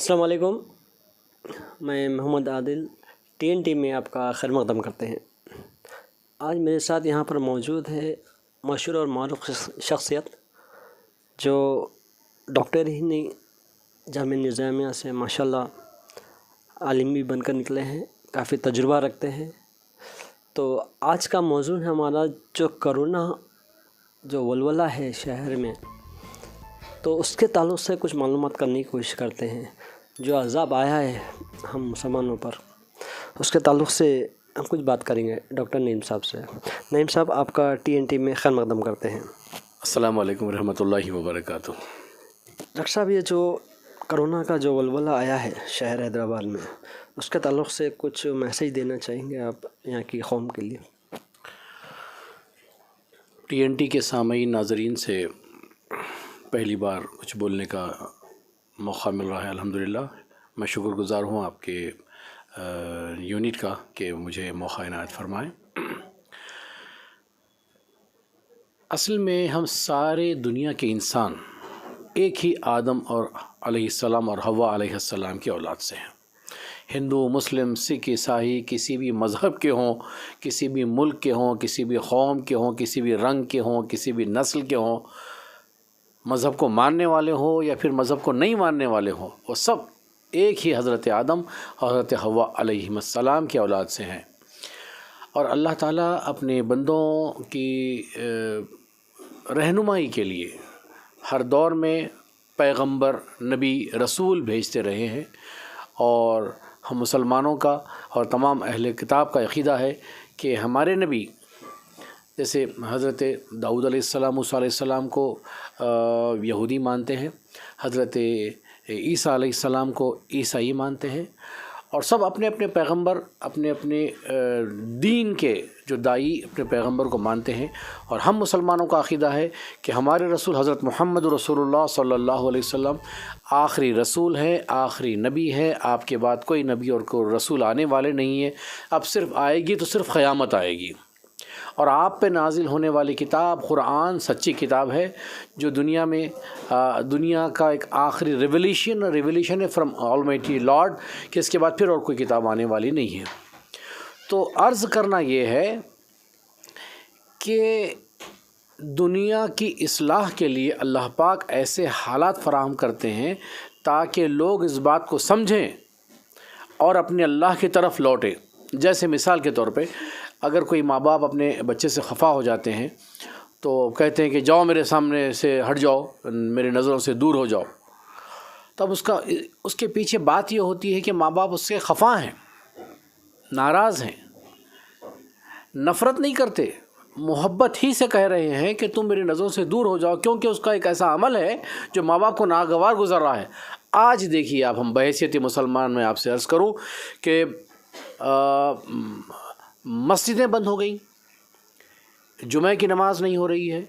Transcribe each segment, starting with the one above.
السلام علیکم، میں محمد عادل TNT میں آپ کا خیر مقدم کرتے ہیں۔ آج میرے ساتھ یہاں پر موجود ہے مشہور اور معروف شخصیت جو ڈاکٹر ہی نہیں، جامعہ نظامیہ سے ماشاءاللہ عالم بھی بن کر نکلے ہیں، کافی تجربہ رکھتے ہیں۔ تو آج کا موضوع ہے ہمارا جو کرونا جو ولولہ ہے شہر میں، تو اس کے تعلق سے کچھ معلومات کرنے کی کوشش کرتے ہیں۔ جو عذاب آیا ہے ہم مسلمانوں پر، اس کے تعلق سے ہم کچھ بات کریں گے ڈاکٹر نعیم صاحب سے۔ نعیم صاحب، آپ کا TNT میں خیر مقدم کرتے ہیں۔ السلام علیکم ورحمۃ اللہ وبرکاتہ۔ ڈاکٹر صاحب، یہ جو کرونا کا جو ولولہ آیا ہے شہر حیدرآباد میں، اس کے تعلق سے کچھ میسیج دینا چاہیں گے آپ یہاں کی قوم کے لیے؟ TNT کے سامعین ناظرین سے پہلی بار کچھ بولنے کا موقع مل رہا ہے، الحمدللہ۔ میں شکر گزار ہوں آپ کے یونٹ کا کہ مجھے موقع عنایت فرمائیں۔ اصل میں ہم سارے دنیا کے انسان ایک ہی آدم اور علیہ السلام اور حوا علیہ السلام کی اولاد سے ہیں۔ ہندو، مسلم، سکھ، عیسائی، کسی بھی مذہب کے ہوں، کسی بھی ملک کے ہوں، کسی بھی قوم کے ہوں، کسی بھی رنگ کے ہوں، کسی بھی نسل کے ہوں، مذہب کو ماننے والے ہوں یا پھر مذہب کو نہیں ماننے والے ہوں، وہ سب ایک ہی حضرت آدم اور حضرت حوا علیہ السلام کی اولاد سے ہیں۔ اور اللہ تعالیٰ اپنے بندوں کی رہنمائی کے لیے ہر دور میں پیغمبر، نبی، رسول بھیجتے رہے ہیں، اور ہم مسلمانوں کا اور تمام اہل کتاب کا عقیدہ ہے کہ ہمارے نبی جیسے حضرت داؤد علیہ السلام، موسیٰ علیہ السلام کو یہودی مانتے ہیں، حضرت عیسیٰ علیہ السلام کو عیسائی مانتے ہیں، اور سب اپنے اپنے پیغمبر، اپنے اپنے دین کے جو دائی اپنے پیغمبر کو مانتے ہیں۔ اور ہم مسلمانوں کا عقیدہ ہے کہ ہمارے رسول حضرت محمد رسول اللہ صلی اللہ علیہ وسلم آخری رسول ہے، آخری نبی ہے۔ آپ کے بعد کوئی نبی اور کوئی رسول آنے والے نہیں ہیں۔ اب صرف آئے گی تو صرف قیامت آئے گی، اور آپ پہ نازل ہونے والی کتاب قرآن سچی کتاب ہے، جو دنیا میں دنیا کا ایک آخری ریولیشن ہے فرام آلمائٹی لارڈ، کہ اس کے بعد پھر اور کوئی کتاب آنے والی نہیں ہے۔ تو عرض کرنا یہ ہے کہ دنیا کی اصلاح کے لیے اللہ پاک ایسے حالات فراہم کرتے ہیں تاکہ لوگ اس بات کو سمجھیں اور اپنے اللہ کی طرف لوٹیں۔ جیسے مثال کے طور پہ اگر کوئی ماں باپ اپنے بچے سے خفا ہو جاتے ہیں تو کہتے ہیں کہ جاؤ میرے سامنے سے ہٹ جاؤ، میری نظروں سے دور ہو جاؤ، تب اس کے پیچھے بات یہ ہوتی ہے کہ ماں باپ اس سے خفا ہیں، ناراض ہیں، نفرت نہیں کرتے، محبت ہی سے کہہ رہے ہیں کہ تم میری نظروں سے دور ہو جاؤ، کیونکہ اس کا ایک ایسا عمل ہے جو ماں باپ کو ناگوار گزر رہا ہے۔ آج دیکھیے آپ، ہم بحیثیت مسلمان میں آپ سے عرض کروں کہ مسجدیں بند ہو گئیں، جمعہ کی نماز نہیں ہو رہی ہے،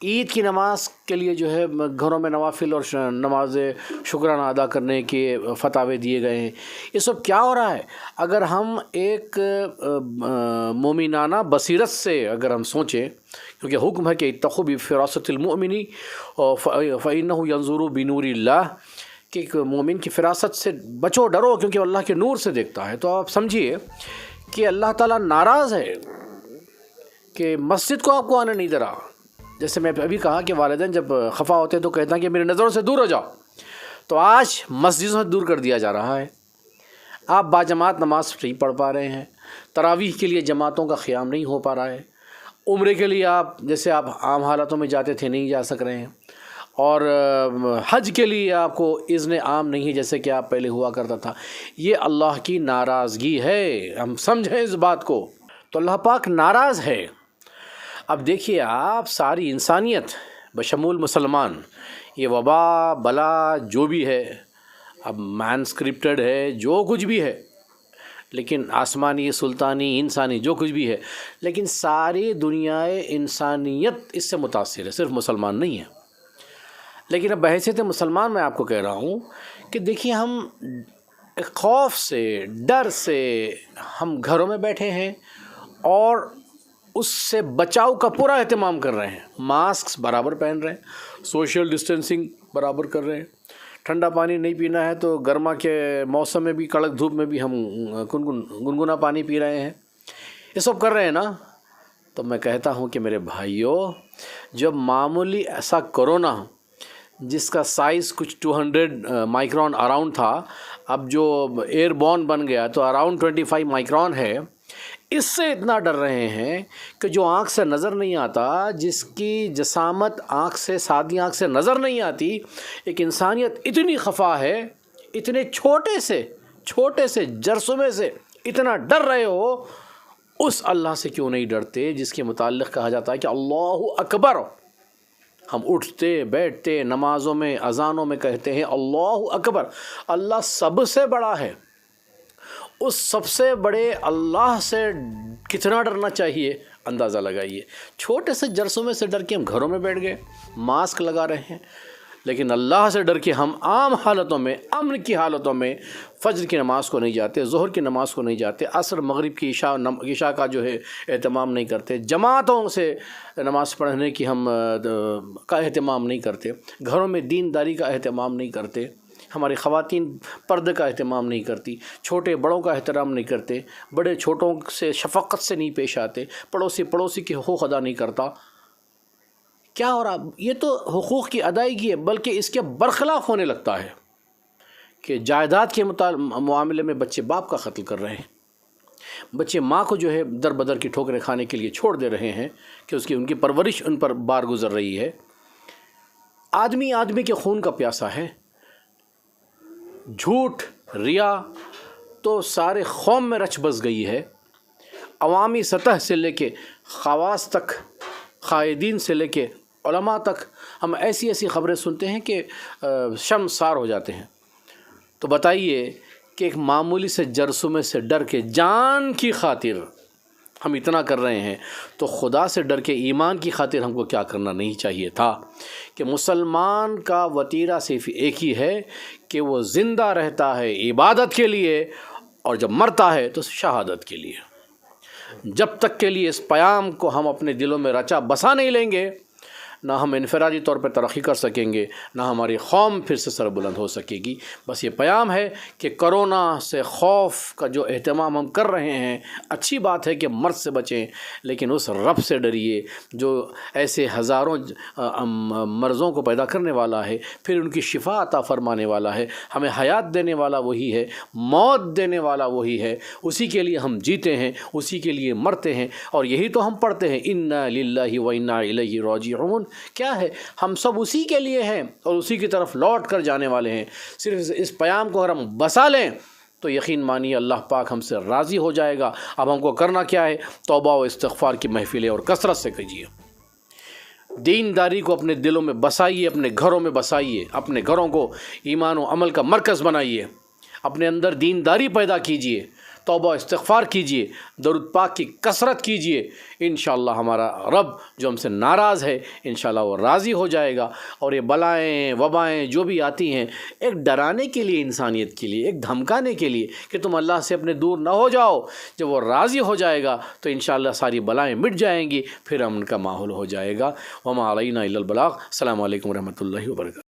عید کی نماز کے لیے جو ہے گھروں میں نوافل اور نماز شکرانہ ادا کرنے کے فتاوے دیے گئے ہیں۔ یہ سب کیا ہو رہا ہے؟ اگر ہم ایک مومنانہ بصیرت سے اگر ہم سوچیں، کیونکہ حکم ہے کہ اتقوا بفراست المؤمن فإنہ ینظر بنور اللہ، کہ ایک مومن کی فراست سے بچو، ڈرو، کیونکہ اللہ کے نور سے دیکھتا ہے۔ تو آپ سمجھیے کہ اللہ تعالیٰ ناراض ہے کہ مسجد کو آپ کو آنے نہیں دے رہا۔ جیسے میں ابھی کہا کہ والدین جب خفا ہوتے ہیں تو کہتے ہیں کہ میری نظروں سے دور ہو جاؤ، تو آج مسجدوں سے دور کر دیا جا رہا ہے۔ آپ باجماعت نماز نہیں پڑھ پا رہے ہیں، تراویح کے لیے جماعتوں کا قیام نہیں ہو پا رہا ہے، عمرے کے لیے آپ جیسے آپ عام حالاتوں میں جاتے تھے نہیں جا سک رہے ہیں، اور حج کے لیے آپ کو اذن عام نہیں ہے جیسے کہ آپ پہلے ہوا کرتا تھا۔ یہ اللہ کی ناراضگی ہے، ہم سمجھیں اس بات کو۔ تو اللہ پاک ناراض ہے۔ اب دیکھیے آپ، ساری انسانیت بشمول مسلمان، یہ وبا بلا جو بھی ہے، اب مین اسکرپٹڈ ہے، جو کچھ بھی ہے، لیکن آسمانی، سلطانی، انسانی، جو کچھ بھی ہے، لیکن ساری دنیا انسانیت اس سے متاثر ہے، صرف مسلمان نہیں ہے۔ لیکن اب بحیثیت مسلمان میں آپ کو کہہ رہا ہوں کہ دیکھیے، ہم خوف سے، ڈر سے ہم گھروں میں بیٹھے ہیں اور اس سے بچاؤ کا پورا اہتمام کر رہے ہیں، ماسکس برابر پہن رہے ہیں، سوشل ڈسٹینسنگ برابر کر رہے ہیں، ٹھنڈا پانی نہیں پینا ہے تو گرما کے موسم میں بھی کڑک دھوپ میں بھی ہم گنگنا پانی پی رہے ہیں، یہ سب کر رہے ہیں نا۔ تو میں کہتا ہوں کہ میرے بھائیوں، جب معمولی ایسا کرونا جس کا سائز کچھ 200 مائکرون اراؤنڈ تھا، اب جو ایئر بورن بن گیا تو اراؤنڈ 25 مائکرون ہے، اس سے اتنا ڈر رہے ہیں کہ جو آنکھ سے نظر نہیں آتا، جس کی جسامت آنکھ سے سادی آنکھ سے نظر نہیں آتی، ایک انسانیت اتنی خفا ہے، اتنے چھوٹے سے جرثومے سے اتنا ڈر رہے ہو، اس اللہ سے کیوں نہیں ڈرتے جس کے متعلق کہا جاتا ہے کہ اللہ اکبر؟ ہم اٹھتے بیٹھتے نمازوں میں اذانوں میں کہتے ہیں اللہ اکبر، اللہ سب سے بڑا ہے۔ اس سب سے بڑے اللہ سے کتنا ڈرنا چاہیے اندازہ لگائیے۔ چھوٹے سے جرثومے سے ڈر کے ہم گھروں میں بیٹھ گئے، ماسک لگا رہے ہیں، لیکن اللہ سے ڈر کے ہم عام حالتوں میں، امن کی حالتوں میں فجر کی نماز کو نہیں جاتے، ظہر کی نماز کو نہیں جاتے، عصر مغرب کی عشاء کا جو ہے اہتمام نہیں کرتے، جماعتوں سے نماز پڑھنے کی ہم کا اہتمام نہیں کرتے، گھروں میں دینداری کا اہتمام نہیں کرتے، ہماری خواتین پردے کا اہتمام نہیں کرتی، چھوٹے بڑوں کا احترام نہیں کرتے، بڑے چھوٹوں سے شفقت سے نہیں پیش آتے، پڑوسی کے حقوق ادا نہیں کرتا۔ کیا ہو رہا؟ یہ تو حقوق کی ادائیگی ہے، بلکہ اس کے برخلاف ہونے لگتا ہے کہ جائیداد کے معاملے میں بچے باپ کا قتل کر رہے ہیں، بچے ماں کو جو ہے در بدر کی ٹھوکریں کھانے کے لیے چھوڑ دے رہے ہیں کہ ان کی پرورش ان پر بار گزر رہی ہے۔ آدمی کے خون کا پیاسا ہے۔ جھوٹ ریا تو سارے قوم میں رچ بس گئی ہے، عوامی سطح سے لے کے خواص تک، قائدین سے لے کے علماء تک ہم ایسی خبریں سنتے ہیں کہ شرمسار ہو جاتے ہیں۔ تو بتائیے کہ ایک معمولی سے جرثومے سے ڈر کے جان کی خاطر ہم اتنا کر رہے ہیں، تو خدا سے ڈر کے ایمان کی خاطر ہم کو کیا کرنا نہیں چاہیے تھا؟ کہ مسلمان کا وتیرہ صرف ایک ہی ہے کہ وہ زندہ رہتا ہے عبادت کے لیے، اور جب مرتا ہے تو شہادت کے لیے۔ جب تک کے لیے اس پیام کو ہم اپنے دلوں میں رچا بسا نہیں لیں گے، نہ ہم انفرادی طور پہ ترقی کر سکیں گے، نہ ہماری قوم پھر سے سربلند ہو سکے گی۔ بس یہ پیام ہے کہ کرونا سے خوف کا جو اہتمام ہم کر رہے ہیں، اچھی بات ہے کہ مرض سے بچیں، لیکن اس رب سے ڈریے جو ایسے ہزاروں مرضوں کو پیدا کرنے والا ہے، پھر ان کی شفا عطا فرمانے والا ہے۔ ہمیں حیات دینے والا وہی ہے، موت دینے والا وہی ہے، اسی کے لیے ہم جیتے ہیں، اسی کے لیے مرتے ہیں، اور یہی تو ہم پڑھتے ہیں انا للہ و انا الیہ راجعون۔ کیا ہے؟ ہم سب اسی کے لیے ہیں اور اسی کی طرف لوٹ کر جانے والے ہیں۔ صرف اس پیام کو اگر ہم بسا لیں تو یقین مانیے اللہ پاک ہم سے راضی ہو جائے گا۔ اب ہم کو کرنا کیا ہے؟ توبہ و استغفار کی محفلیں اور کثرت سے کیجیے، دینداری کو اپنے دلوں میں بسائیے، اپنے گھروں میں بسائیے، اپنے گھروں کو ایمان و عمل کا مرکز بنائیے، اپنے اندر دینداری پیدا کیجیے، توبہ استغفار کیجیے، درود پاک کی کثرت کیجیے۔ انشاءاللہ ہمارا رب جو ہم سے ناراض ہے انشاءاللہ وہ راضی ہو جائے گا، اور یہ بلائیں وبائیں جو بھی آتی ہیں ایک ڈرانے کے لیے، انسانیت کے لیے، ایک دھمکانے کے لیے کہ تم اللہ سے اپنے دور نہ ہو جاؤ۔ جب وہ راضی ہو جائے گا تو انشاءاللہ ساری بلائیں مٹ جائیں گی، پھر امن کا ماحول ہو جائے گا۔ وما علینا الا البلاغ۔ السلام علیکم ورحمۃ اللہ وبرکاتہ۔